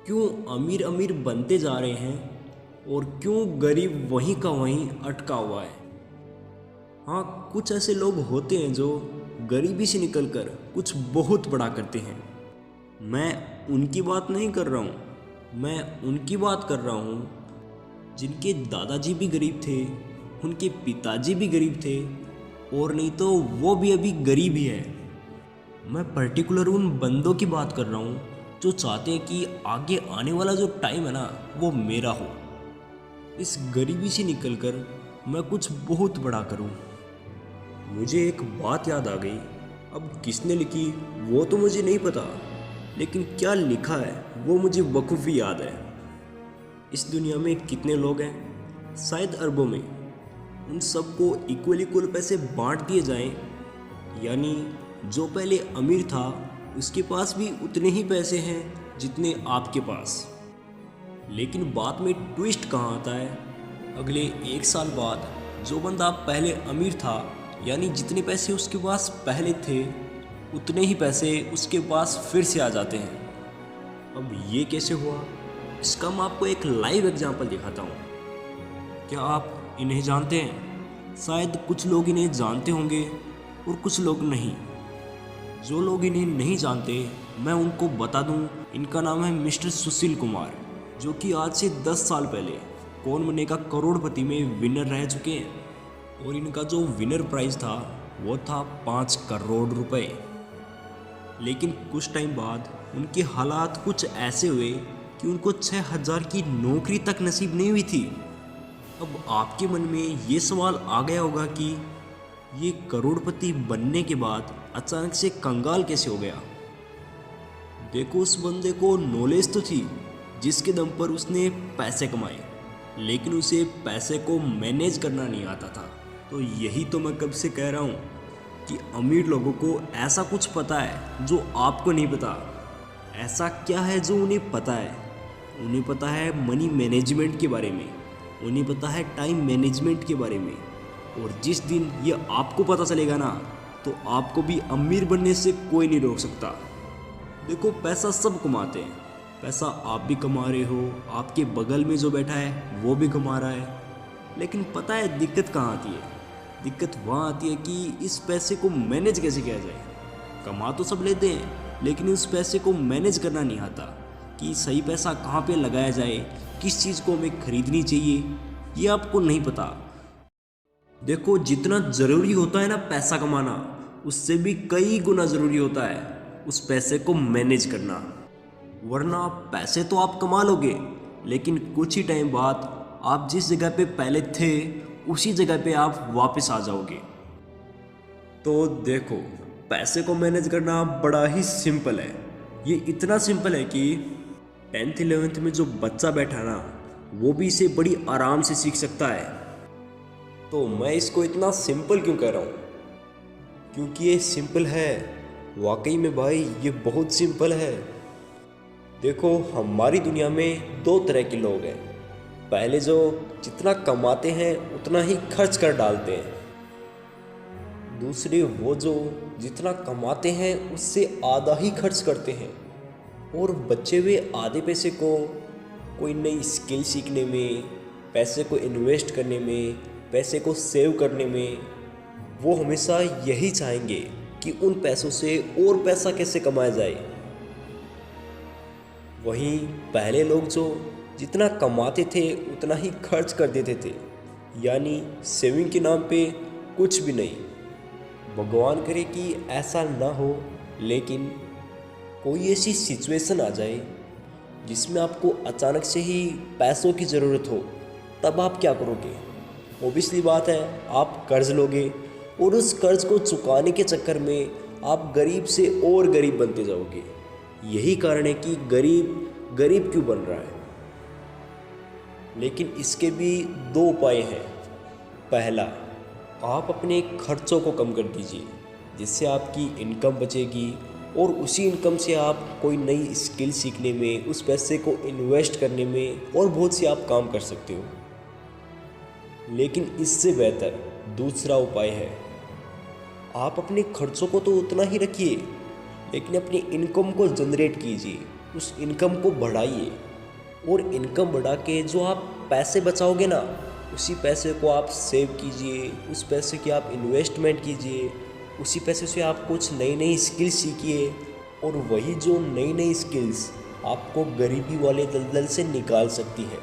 क्यों अमीर अमीर बनते जा रहे हैं और क्यों गरीब वहीं का वहीं अटका हुआ है। हाँ, कुछ ऐसे लोग होते हैं जो गरीबी से निकलकर कुछ बहुत बड़ा करते हैं। मैं उनकी बात नहीं कर रहा हूँ, मैं उनकी बात कर रहा हूँ जिनके दादाजी भी गरीब थे, उनके पिताजी भी गरीब थे और नहीं तो वो भी अभी गरीब ही है। मैं पर्टिकुलर उन बंदों की बात कर रहा हूँ जो चाहते हैं कि आगे आने वाला जो टाइम है ना वो मेरा हो। इस गरीबी से निकलकर मैं कुछ बहुत बड़ा करूँ। मुझे एक बात याद आ गई। अब किसने लिखी वो तो मुझे नहीं पता, लेकिन क्या लिखा है वो मुझे बखूबी याद है। इस दुनिया में कितने लोग हैं? शायद अरबों में। उन सबको इक्वल इक्वल पैसे बांट दिए जाएं, यानी जो पहले अमीर था उसके पास भी उतने ही पैसे हैं जितने आपके पास। लेकिन बाद में ट्विस्ट कहाँ आता है? अगले 1 साल बाद जो बंदा पहले अमीर था, यानी जितने पैसे उसके पास पहले थे उतने ही पैसे उसके पास फिर से आ जाते हैं। अब ये कैसे हुआ? इसका मैं आपको एक लाइव एग्जांपल दिखाता हूँ। क्या आप इन्हें जानते हैं? शायद कुछ लोग इन्हें जानते होंगे और कुछ लोग नहीं। जो लोग इन्हें नहीं जानते मैं उनको बता दूं, इनका नाम है मिस्टर सुशील कुमार, जो कि आज से 10 साल पहले कौन बनेगा करोड़पति में विनर रह चुके हैं। और इनका जो विनर प्राइज था वो था 5 करोड़ रुपए। लेकिन कुछ टाइम बाद उनके हालात कुछ ऐसे हुए कि उनको 6,000 की नौकरी तक नसीब नहीं हुई थी। अब आपके मन में ये सवाल आ गया होगा कि ये करोड़पति बनने के बाद अचानक से कंगाल कैसे हो गया। देखो, उस बंदे को नॉलेज तो थी जिसके दम पर उसने पैसे कमाए, लेकिन उसे पैसे को मैनेज करना नहीं आता था। तो यही तो मैं कब से कह रहा हूँ कि अमीर लोगों को ऐसा कुछ पता है जो आपको नहीं पता। ऐसा क्या है जो उन्हें पता है? उन्हें पता है मनी मैनेजमेंट के बारे में, उन्हें पता है टाइम मैनेजमेंट के बारे में। और जिस दिन ये आपको पता चलेगा ना, तो आपको भी अमीर बनने से कोई नहीं रोक सकता। देखो, पैसा सब कमाते हैं, पैसा आप भी कमा रहे हो, आपके बगल में जो बैठा है वो भी कमा रहा है। लेकिन पता है दिक्कत कहाँ आती है? दिक्कत वहाँ आती है कि इस पैसे को मैनेज कैसे किया जाए। कमा तो सब लेते हैं, लेकिन उस पैसे को मैनेज करना नहीं आता कि सही पैसा कहाँ पे लगाया जाए, किस चीज़ को हमें खरीदनी चाहिए, ये आपको नहीं पता। देखो, जितना ज़रूरी होता है ना पैसा कमाना, उससे भी कई गुना ज़रूरी होता है उस पैसे को मैनेज करना। वरना पैसे तो आप कमा लोगे, लेकिन कुछ ही टाइम बाद आप जिस जगह पे पहले थे उसी जगह पे आप वापस आ जाओगे। तो देखो, पैसे को मैनेज करना बड़ा ही सिंपल है। ये इतना सिंपल है कि 10th 11th में जो बच्चा बैठा ना, वो भी इसे बड़ी आराम से सीख सकता है। तो मैं इसको इतना सिंपल क्यों कह रहा हूँ? क्योंकि ये सिंपल है। वाकई में भाई, ये बहुत सिंपल है। देखो, हमारी दुनिया में 2 तरह के लोग हैं। पहले जो जितना कमाते हैं उतना ही खर्च कर डालते हैं। दूसरे वो जो जितना कमाते हैं उससे आधा ही खर्च करते हैं और बचे हुए आधे पैसे को कोई नई स्किल सीखने में, पैसे को इन्वेस्ट करने में, पैसे को सेव करने में, वो हमेशा यही चाहेंगे कि उन पैसों से और पैसा कैसे कमाया जाए। वहीं पहले लोग जो जितना कमाते थे उतना ही खर्च कर देते थे, यानी सेविंग के नाम पे कुछ भी नहीं। भगवान करे कि ऐसा ना हो, लेकिन कोई ऐसी सिचुएशन आ जाए जिसमें आपको अचानक से ही पैसों की ज़रूरत हो, तब आप क्या करोगे? ओबियसली बात है, आप कर्ज लोगे और उस कर्ज को चुकाने के चक्कर में आप गरीब से और गरीब बनते जाओगे। यही कारण है कि गरीब गरीब क्यों बन रहा है। लेकिन इसके भी 2 उपाय हैं। पहला, आप अपने खर्चों को कम कर दीजिए, जिससे आपकी इनकम बचेगी और उसी इनकम से आप कोई नई स्किल सीखने में, उस पैसे को इन्वेस्ट करने में और बहुत से आप काम कर सकते हो। लेकिन इससे बेहतर दूसरा उपाय है, आप अपने खर्चों को तो उतना ही रखिए, लेकिन अपनी इनकम को जनरेट कीजिए। उस इनकम को बढ़ाइए, और इनकम बढ़ा के जो आप पैसे बचाओगे ना, उसी पैसे को आप सेव कीजिए, उस पैसे की आप इन्वेस्टमेंट कीजिए, उसी पैसे से आप कुछ नई नई स्किल्स सीखिए, और वही जो नई नई स्किल्स आपको गरीबी वाले दलदल से निकाल सकती है।